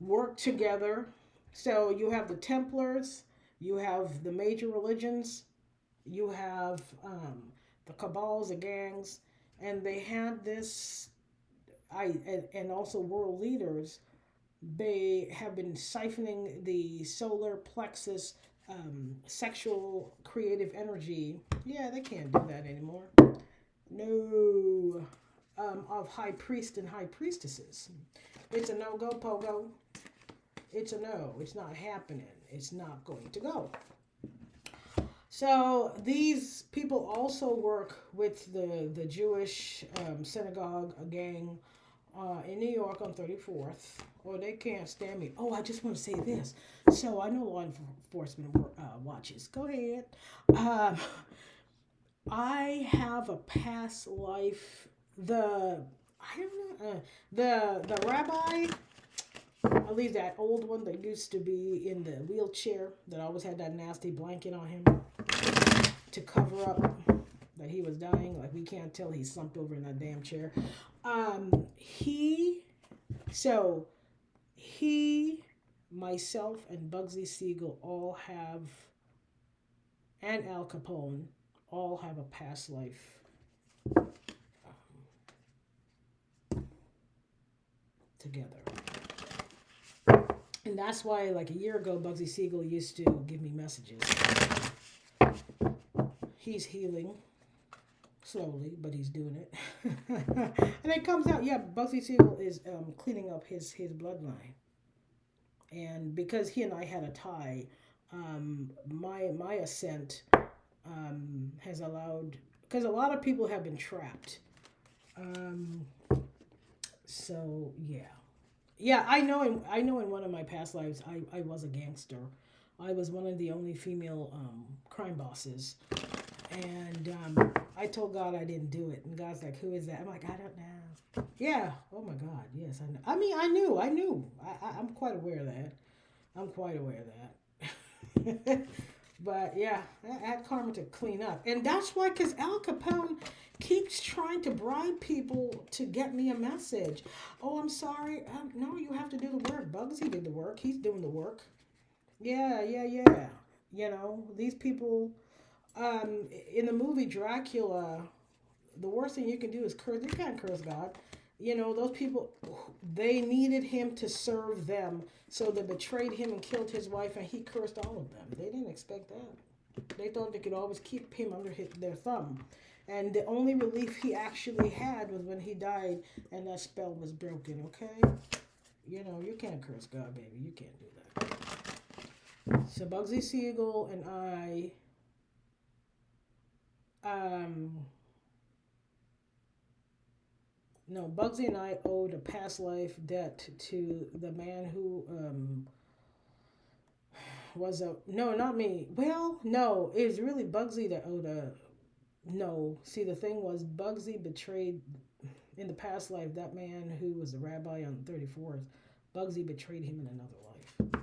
work together. So you have the Templars, you have the major religions, you have the cabals, the gangs, and they had this. And also world leaders. They have been siphoning the solar plexus sexual creative energy. Yeah, they can't do that anymore. No. Of high priest and high priestesses. It's a no go, Pogo. It's a no. It's not happening. It's not going to go. So these people also work with the Jewish synagogue gang in New York on 34th. Or they can't stand me. Oh, I just want to say this. So I know law enforcement watches. Go ahead. Um, I have a past life. I don't know. The rabbi, at least that old one that used to be in the wheelchair that always had that nasty blanket on him to cover up that he was dying. Like we can't tell he slumped over in that damn chair. He so he, myself, and Bugsy Siegel all have, and Al Capone all have a past life together. And that's why, like a year ago, Bugsy Siegel used to give me messages. He's healing slowly, but he's doing it. And it comes out, yeah, Bugsy Siegel is cleaning up his bloodline. And because he and I had a tie, my ascent has allowed, because a lot of people have been trapped. Um, so yeah, yeah, I know. In one of my past lives, I was a gangster. I was one of the only female crime bosses, and I told God I didn't do it, and God's like, "Who is that?" I'm like, "I don't know." Yeah. Oh my God. Yes, I know. I mean, I knew. I knew. I'm quite aware of that. I'm quite aware of that. But yeah, I had karma to clean up. And that's why, because Al Capone keeps trying to bribe people to get me a message. Oh, I'm sorry. No, you have to do the work. Bugsy did the work. He's doing the work. Yeah, yeah, yeah. You know, these people, in the movie Dracula, the worst thing you can do is curse. You can't curse God. You know, those people, they needed him to serve them. So they betrayed him and killed his wife, and he cursed all of them. They didn't expect that. They thought they could always keep him under their thumb. And the only relief he actually had was when he died and that spell was broken, okay? You know, you can't curse God, baby. You can't do that. So Bugsy Siegel and um, no, Bugsy and I owed a past life debt to the man who was a, no, not me. Well, no, it was really Bugsy that owed a, no. See, the thing was, Bugsy betrayed in the past life that man who was the rabbi on 34th. Bugsy betrayed him in another life.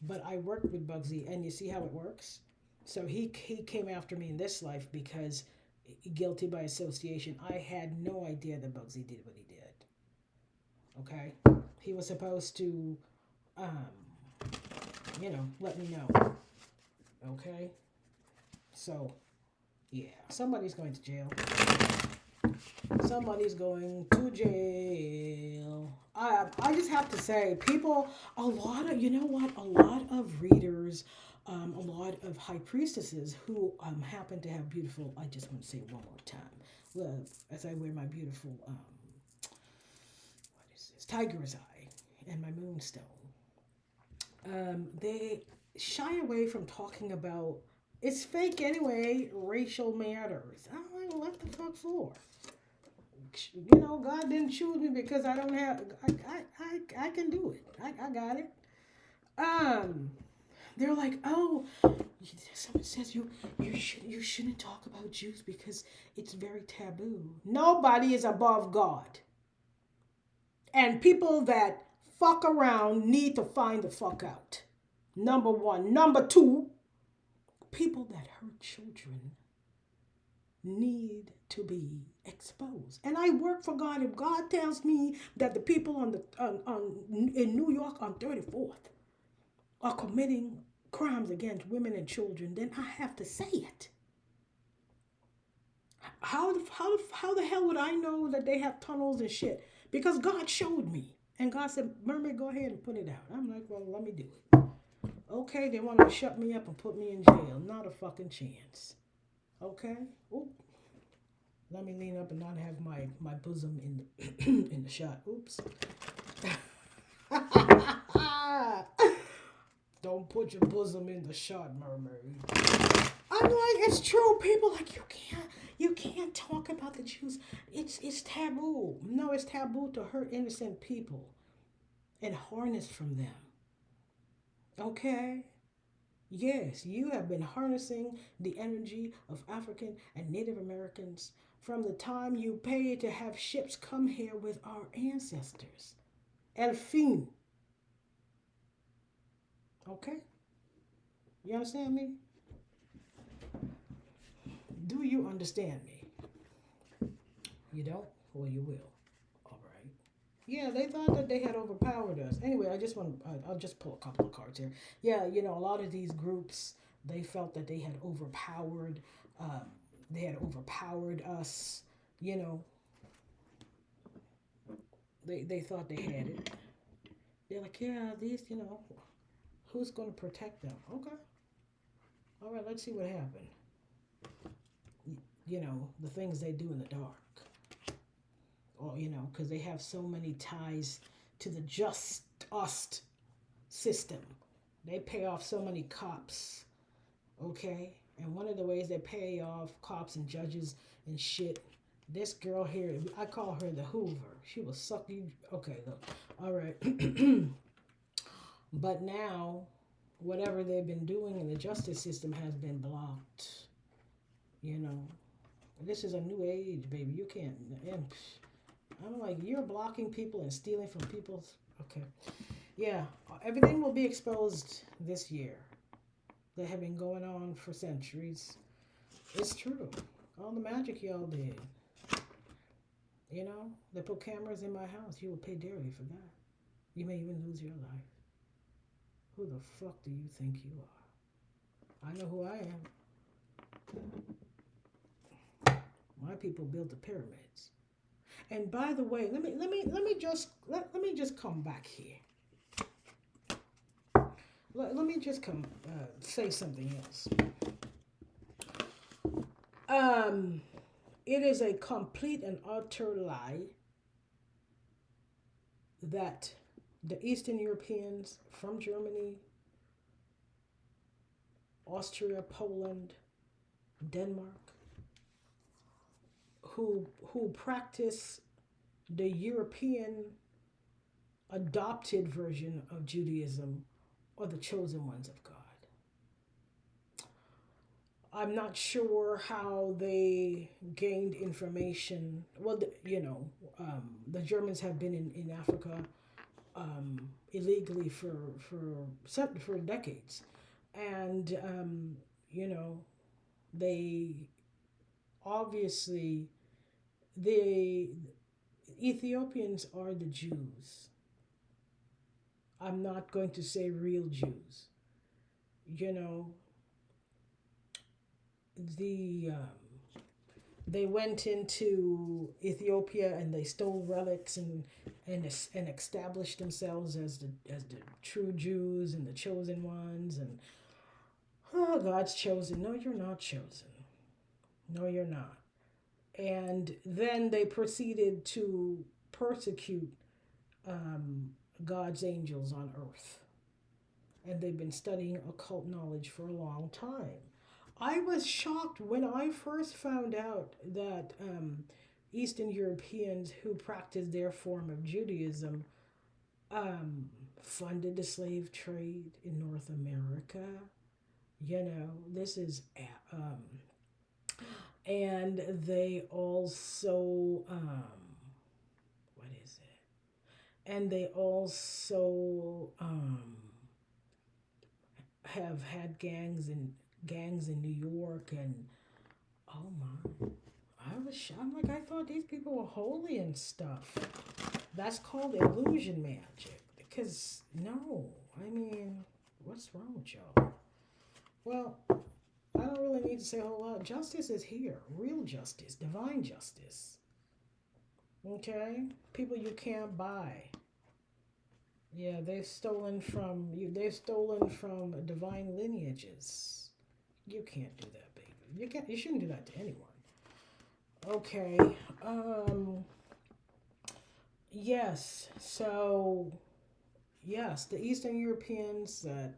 But I worked with Bugsy, and you see how it works? So he came after me in this life because guilty by association. I had no idea that Bugsy did what he did. Okay, he was supposed to, um, let me know. Okay, so yeah, somebody's going to jail. Somebody's going to jail. I just have to say, people, a lot of, you know what, a lot of readers, a lot of high priestesses who happen to have beautiful, I just want to say it one more time, as I wear my beautiful, what is this, tiger's eye and my moonstone, they shy away from talking about, it's fake anyway, racial matters. I'm like, what the fuck for? You know, God didn't choose me because I don't have. I can do it. I got it. Um, they're like, oh, someone says you shouldn't talk about Jews because it's very taboo. Nobody is above God, and people that fuck around need to find the fuck out. Number one. Number two, people that hurt children need to be exposed. And I work for God. If God tells me that the people in New York on 34th are committing crimes against women and children, then I have to say it. How the hell would I know that they have tunnels and shit? Because God showed me. And God said, Mermaid, go ahead and put it out. I'm like, well, let me do it. Okay, they want to shut me up and put me in jail. Not a fucking chance. Okay? Oop. Let me lean up and not have my bosom in the in the shot. Oops. Don't put your bosom in the shot, Mermaid. I'm like, it's true. People like you can't talk about the Jews. It's taboo. No, it's taboo to hurt innocent people and harness from them. Okay? Yes, you have been harnessing the energy of African and Native Americans from the time you paid to have ships come here with our ancestors. Elfin. Okay? You understand me? Do you understand me? You don't? Or you will. All right. Yeah, they thought that they had overpowered us. Anyway, I'll just pull a couple of cards here. Yeah, a lot of these groups, they felt that um, they had overpowered us. You know, they thought they had it. They're like, yeah, who's going to protect them? Okay. All right, let's see what happened. The things they do in the dark. Or, because they have so many ties to the just us system. They pay off so many cops, okay? And one of the ways they pay off cops and judges and shit, this girl here, I call her the Hoover. She will suck you. Okay, look. All right. But now, whatever they've been doing in the justice system has been blocked. This is a new age, baby. You can't. I'm like, you're blocking people and stealing from people's. Okay. Yeah, everything will be exposed this year. That have been going on for centuries. It's true. All the magic y'all did. They put cameras in my house. You will pay dearly for that. You may even lose your life. Who the fuck do you think you are? I know who I am. My people built the pyramids. And by the way, let me just come back here. Let me just say something else. It is a complete and utter lie that the Eastern Europeans from Germany, Austria, Poland, Denmark, who practice the European adopted version of Judaism are the chosen ones of God. I'm not sure how they gained information. Well, the Germans have been in Africa illegally for decades, and they obviously the Ethiopians are the Jews. I'm not going to say real Jews. The they went into Ethiopia and they stole relics and established themselves as the true Jews and the chosen ones and God's chosen. No, you're not chosen. No, you're not. And then they proceeded to persecute God's angels on earth. And they've been studying occult knowledge for a long time. I was shocked when I first found out that Eastern Europeans who practiced their form of Judaism funded the slave trade in North America. This is and they also what is it? And they also have had gangs in New York and oh my. I'm like, I thought these people were holy and stuff. That's called illusion magic. Because, no, I mean, what's wrong with y'all? Well, I don't really need to say a whole lot. Justice is here. Real justice. Divine justice. Okay? People you can't buy. Yeah, they've stolen from you. They've stolen from divine lineages. You can't do that, baby. You can't. You shouldn't do that to anyone. Okay. Yes. So, yes, the Eastern Europeans that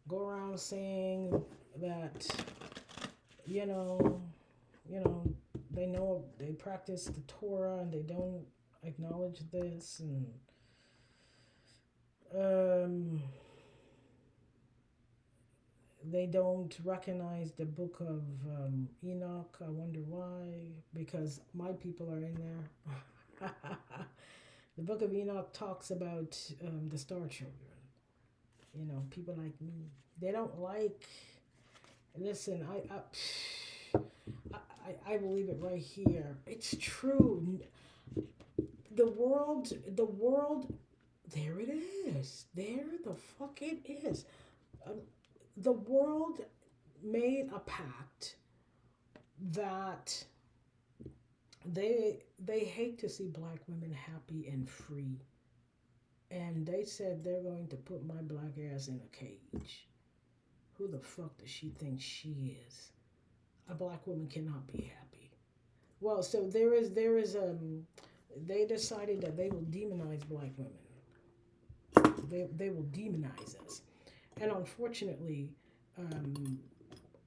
go around saying that, you know, they know they practice the Torah and they don't acknowledge this and they don't recognize the book of Enoch. I wonder why. Because my people are in there. The book of Enoch talks about the star children. You know, people like me. They don't like. Listen, I believe it right here. It's true. The world. There it is. There the fuck it is. The world made a pact that they hate to see black women happy and free, and they said they're going to put my black ass in a cage. Who the fuck does she think she is? A black woman cannot be happy. Well, so there is they decided that they will demonize black women. They will demonize us. And unfortunately,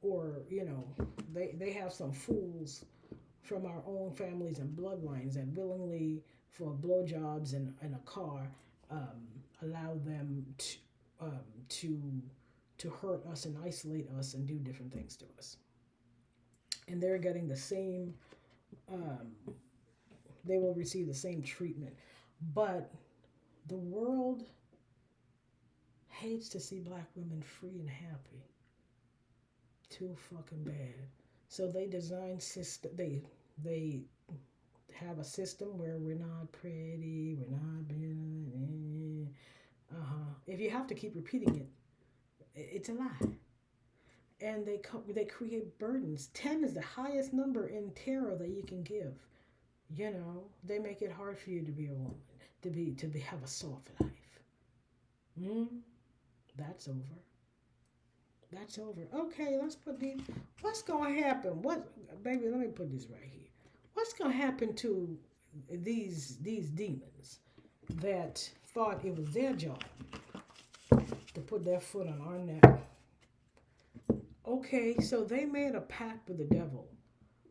or they have some fools from our own families and bloodlines that willingly, for blowjobs and a car, allow them to hurt us and isolate us and do different things to us. And they're getting the same. They will receive the same treatment, but the world hates to see black women free and happy. Too fucking bad. So they design system. They have a system where we're not pretty. We're not being. If you have to keep repeating it, it's a lie. And they create burdens. 10 is the highest number in tarot that you can give. You know, they make it hard for you to be a woman, to have a soft life. That's over. That's over. Okay, let's put these. What's gonna happen? Baby? Let me put this right here. What's gonna happen to these demons that thought it was their job to put their foot on our neck? Okay, so they made a pact with the devil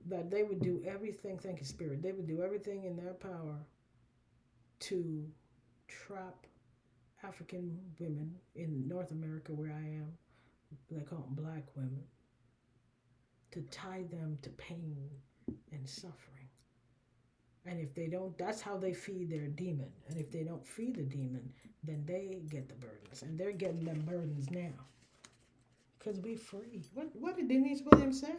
that they would do everything. Thank you, Spirit. They would do everything in their power to trap African women in North America, where I am. They call them black women. To tie them to pain and suffering. And if they don't, that's how they feed their demon. And if they don't feed the demon, then they get the burdens. And they're getting them burdens now. Because we're free. What did Denise Williams say?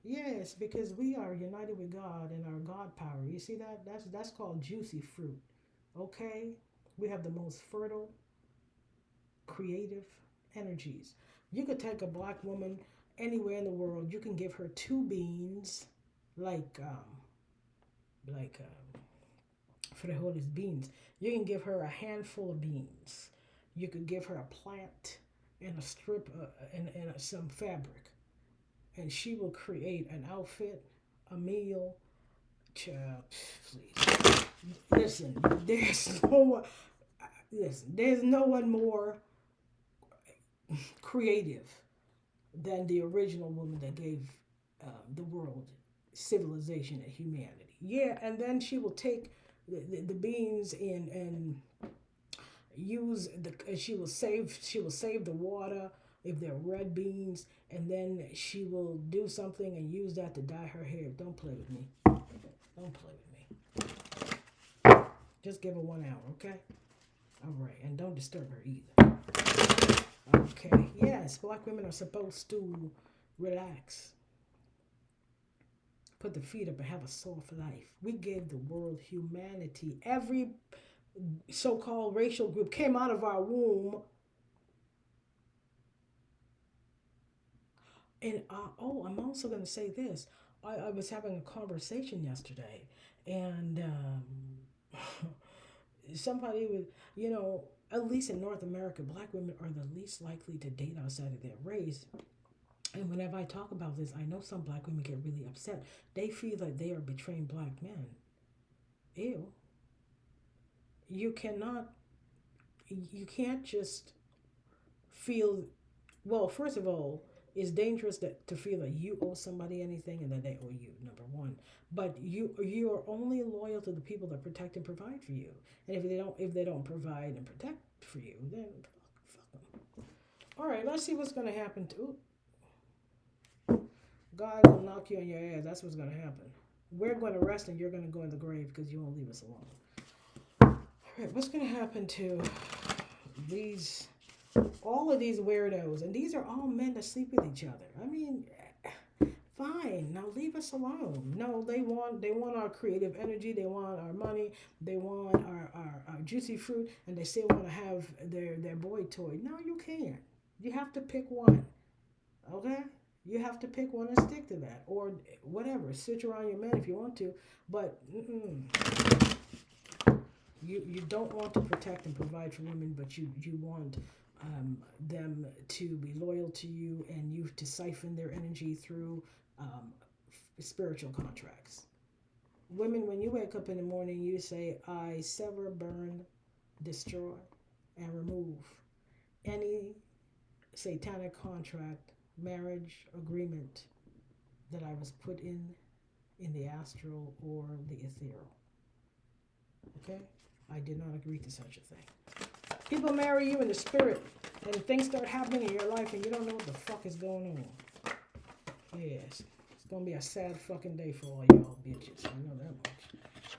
Yes, because we are united with God and our God power. You see that? That's called juicy fruit. Okay? We have the most fertile, creative energies. You could take a black woman anywhere in the world. You can give her 2 beans, like for the holiest beans. You can give her a handful of beans. You could give her a plant and a strip and some fabric, and she will create an outfit, a meal. Child, please. Listen, there's no one more creative than the original woman that gave the world civilization and humanity. Yeah, and then she will take the beans and use she will save the water if they're red beans, and then she will do something and use that to dye her hair. Don't play with me. Don't play with me. Just give her 1 hour, okay? All right, and don't disturb her either. Okay, yes, black women are supposed to relax, put the feet up and have a soft life. We gave the world humanity. Every so-called racial group came out of our womb. And I'm also going to say this. I was having a conversation yesterday, and somebody was, at least in North America, black women are the least likely to date outside of their race. And whenever I talk about this, I know some black women get really upset. They feel like they are betraying black men. Ew. You can't just feel, well, first of all, it's dangerous to feel that you owe somebody anything and that they owe you, number one. But you are only loyal to the people that protect and provide for you. And if they don't provide and protect for you, then fuck them. All right, let's see what's going to happen to. God will knock you on your ass. That's what's going to happen. We're going to rest and you're going to go in the grave because you won't leave us alone. All right, what's going to happen to all of these weirdos? And these are all men that sleep with each other. I mean, fine. Now leave us alone. No, they want our creative energy. They want our money. They want our juicy fruit, and they still want to have their boy toy. No, you can't. You have to pick one. Okay? You have to pick one and stick to that, or whatever. Switch around your men if you want to, but you don't want to protect and provide for women, but you want them to be loyal to you, and you to siphon their energy through spiritual contracts. Women, when you wake up in the morning, you say, I sever, burn, destroy, and remove any satanic contract, marriage agreement that I was put in the astral or the ethereal. Okay? I did not agree to such a thing. People marry you in the spirit, and things start happening in your life, and you don't know what the fuck is going on. Yes. It's going to be a sad fucking day for all y'all bitches. I know that much.